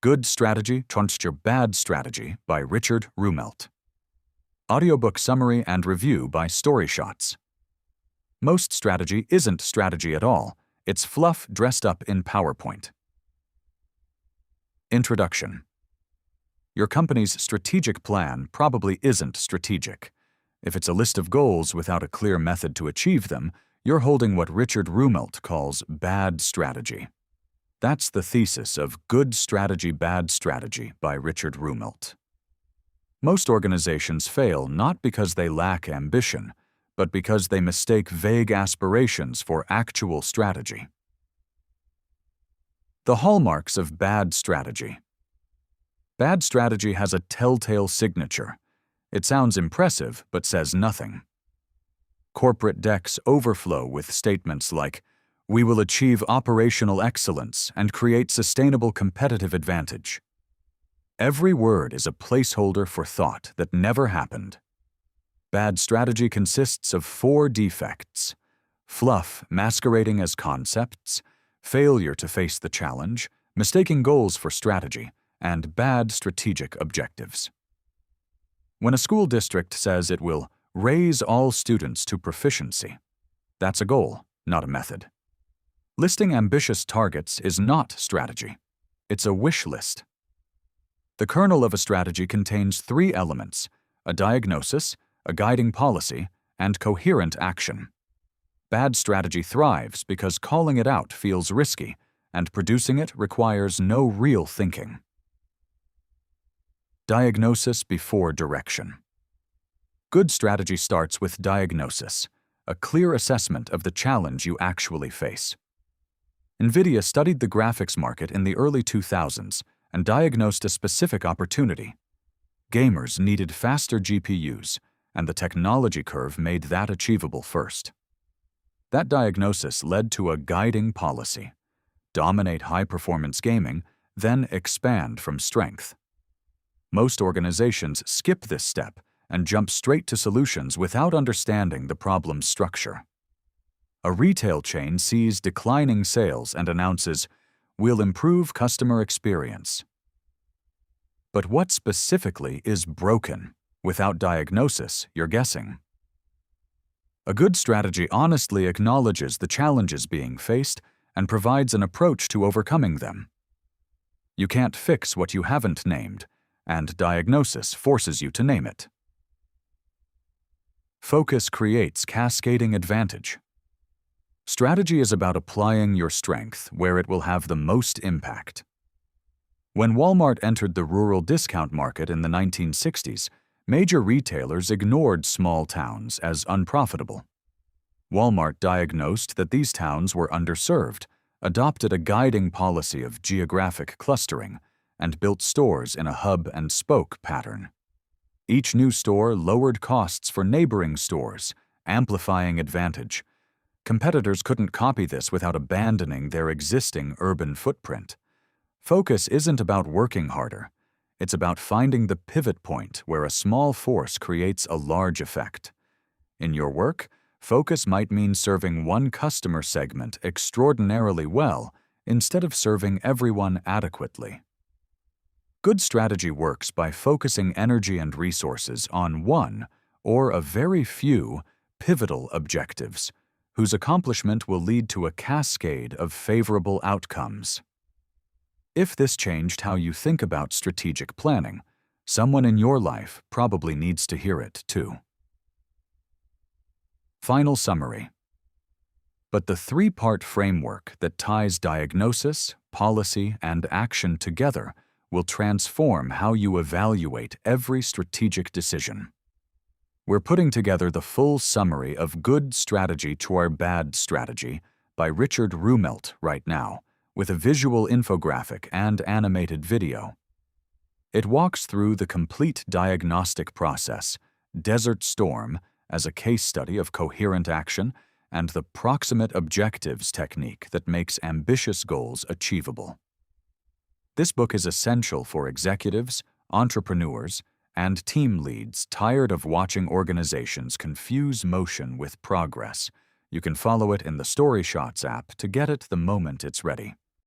Good Strategy Against Your Bad Strategy by Richard Rumelt. Audiobook summary and review by StoryShots. Most strategy isn't strategy at all. It's fluff dressed up in PowerPoint. Introduction. Your company's strategic plan probably isn't strategic. If it's a list of goals without a clear method to achieve them, you're holding what Richard Rumelt calls bad strategy. That's the thesis of Good Strategy, Bad Strategy by Richard Rumelt. Most organizations fail not because they lack ambition, but because they mistake vague aspirations for actual strategy. The Hallmarks of Bad Strategy. Bad strategy has a telltale signature. It sounds impressive, but says nothing. Corporate decks overflow with statements like, "We will achieve operational excellence and create sustainable competitive advantage." Every word is a placeholder for thought that never happened. Bad strategy consists of 4 defects: fluff masquerading as concepts, failure to face the challenge, mistaking goals for strategy, and bad strategic objectives. When a school district says it will raise all students to proficiency, that's a goal, not a method. Listing ambitious targets is not strategy. It's a wish list. The kernel of a strategy contains 3 elements: a diagnosis, a guiding policy, and coherent action. Bad strategy thrives because calling it out feels risky, and producing it requires no real thinking. Diagnosis before direction. Good strategy starts with diagnosis, a clear assessment of the challenge you actually face. NVIDIA studied the graphics market in the early 2000s and diagnosed a specific opportunity. Gamers needed faster GPUs, and the technology curve made that achievable first. That diagnosis led to a guiding policy: dominate high-performance gaming, then expand from strength. Most organizations skip this step and jump straight to solutions without understanding the problem's structure. A retail chain sees declining sales and announces, "We'll improve customer experience." But what specifically is broken? Without diagnosis, you're guessing. A good strategy honestly acknowledges the challenges being faced and provides an approach to overcoming them. You can't fix what you haven't named, and diagnosis forces you to name it. Focus creates cascading advantage. Strategy is about applying your strength where it will have the most impact. When Walmart entered the rural discount market in the 1960s, major retailers ignored small towns as unprofitable. Walmart diagnosed that these towns were underserved, adopted a guiding policy of geographic clustering, and built stores in a hub-and-spoke pattern. Each new store lowered costs for neighboring stores, amplifying advantage. Competitors couldn't copy this without abandoning their existing urban footprint. Focus isn't about working harder. It's about finding the pivot point where a small force creates a large effect. In your work, focus might mean serving one customer segment extraordinarily well instead of serving everyone adequately. Good strategy works by focusing energy and resources on one or a very few pivotal objectives, whose accomplishment will lead to a cascade of favorable outcomes. If this changed how you think about strategic planning, someone in your life probably needs to hear it too. Final summary. But the 3-part framework that ties diagnosis, policy, and action together will transform how you evaluate every strategic decision. We're putting together the full summary of Good Strategy to Our Bad Strategy by Richard Rumelt right now, with a visual infographic and animated video. It walks through the complete diagnostic process, Desert Storm as a case study of coherent action, and the proximate objectives technique that makes ambitious goals achievable. This book is essential for executives, entrepreneurs, and team leads tired of watching organizations confuse motion with progress. You can follow it in the StoryShots app to get it the moment it's ready.